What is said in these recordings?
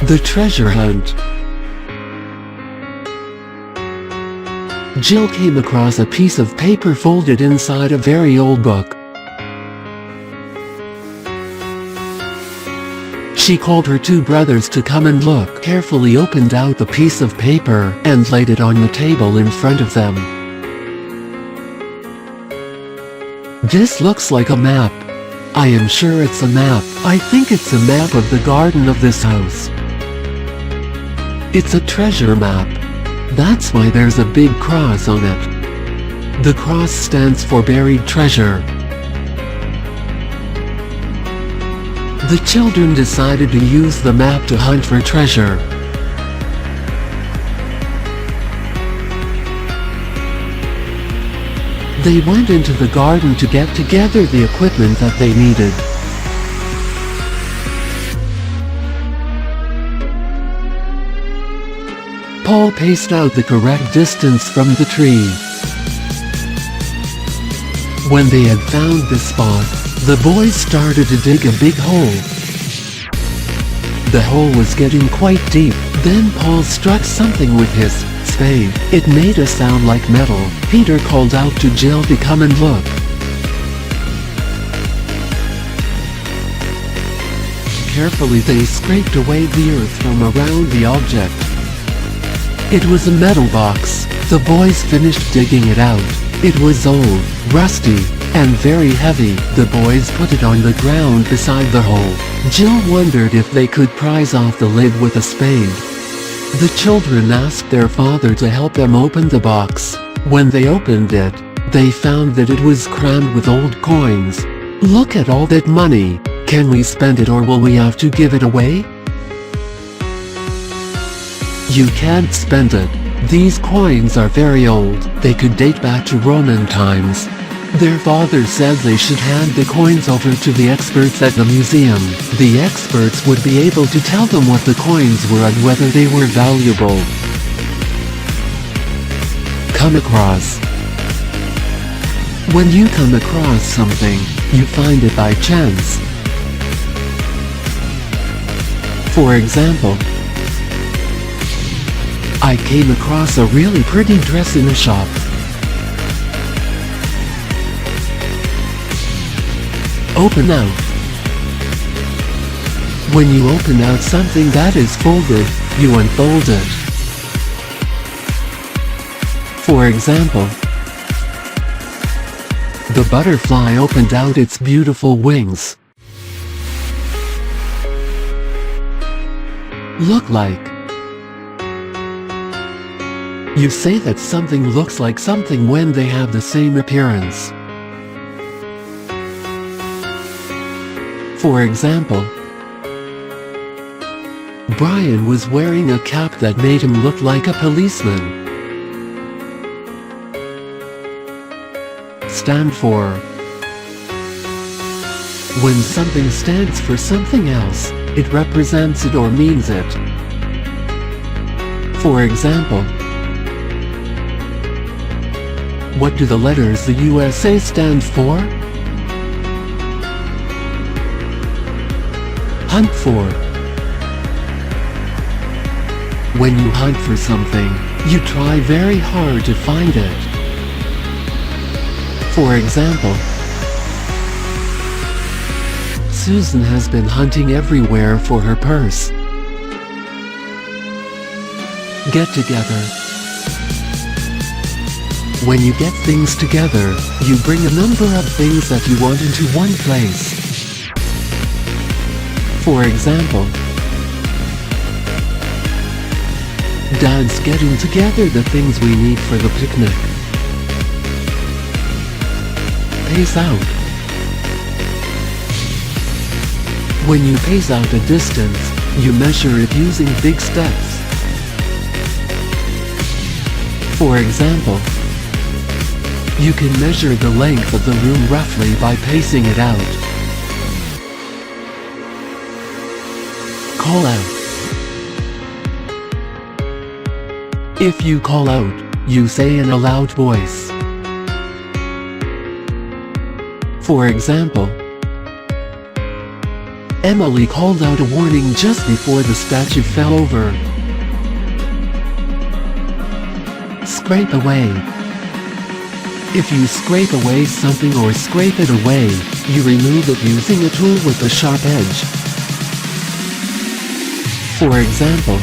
The treasure hunt. Jill came across a piece of paper folded inside a very old book. She called her two brothers to come and look, carefully opened out the piece of paper, and laid it on the table in front of them. "This looks like a map. I am sure it's a map. I think it's a map of the garden of this house. It's a treasure map. That's why there's a big cross on it. The cross stands for buried treasure." The children decided to use the map to hunt for treasure. They went into the garden to get together the equipment that they needed. Paul paced out the correct distance from the tree. When they had found the spot, the boys started to dig a big hole. The hole was getting quite deep. Then Paul struck something with his spade. It made a sound like metal. Peter called out to Jill to come and look. Carefully they scraped away the earth from around the object. It was a metal box. The boys finished digging it out. It was old, rusty, and very heavy. The boys put it on the ground beside the hole. Jill wondered if they could prise off the lid with a spade. The children asked their father to help them open the box. When they opened it, they found that it was crammed with old coins. "Look at all that money. Can we spend it or will we have to give it away?" "You can't spend it. These coins are very old. They could date back to Roman times." Their father said they should hand the coins over to the experts at the museum. The experts would be able to tell them what the coins were and whether they were valuable. Come across. When you come across something, you find it by chance. For example, I came across a really pretty dress in a shop. Open out. When you open out something that is folded, you unfold it. For example, the butterfly opened out its beautiful wings. Look like. You say that something looks like something when they have the same appearance. For example, Brian was wearing a cap that made him look like a policeman. Stand for. When something stands for something else, it represents it or means it. For example, what do the letters the USA stand for? Hunt for. When you hunt for something, you try very hard to find it. For example, Susan has been hunting everywhere for her purse. Get together. When you get things together, you bring a number of things that you want into one place. For example, Dad's getting together the things we need for the picnic. Pace out. When you pace out a distance, you measure it using big steps. For example, you can measure the length of the room roughly by pacing it out. Call out. If you call out, you say in a loud voice. For example, Emily called out a warning just before the statue fell over. Scrape away. If you scrape away something or scrape it away, you remove it using a tool with a sharp edge. For example,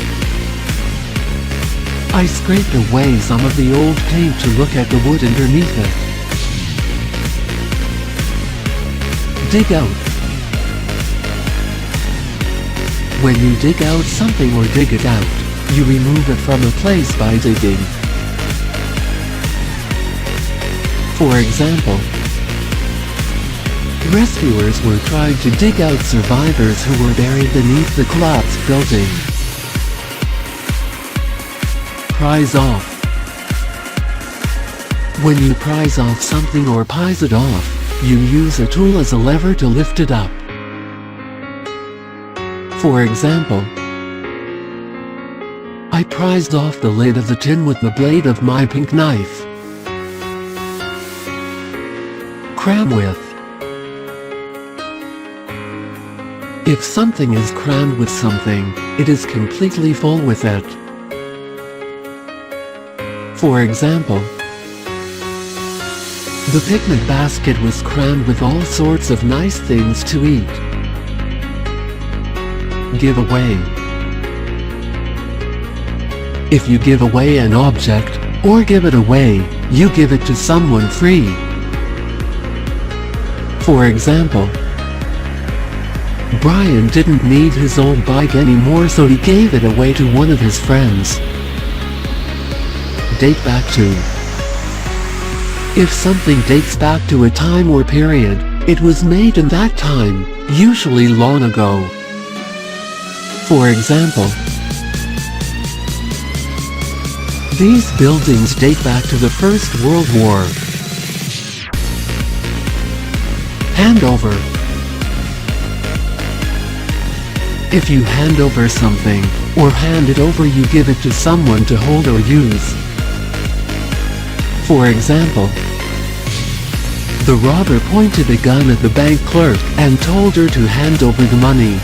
I scraped away some of the old paint to look at the wood underneath it. Dig out. When you dig out something or dig it out, you remove it from a place by digging. For example, rescuers were trying to dig out survivors who were buried beneath the collapsed building. Prise off. When you prise off something or prise it off, you use a tool as a lever to lift it up. For example, I prised off the lid of the tin with the blade of my pink knife. Cram with. If something is crammed with something, it is completely full with it. For example, the picnic basket was crammed with all sorts of nice things to eat. Give away. If you give away an object, or give it away, you give it to someone free. For example, Brian didn't need his old bike anymore, so he gave it away to one of his friends. Date back to. If something dates back to a time or period, it was made in that time, usually long ago. For example, these buildings date back to the First World War. Handover. If you hand over something, or hand it over, you give it to someone to hold or use. For example, the robber pointed a gun at the bank clerk and told her to hand over the money.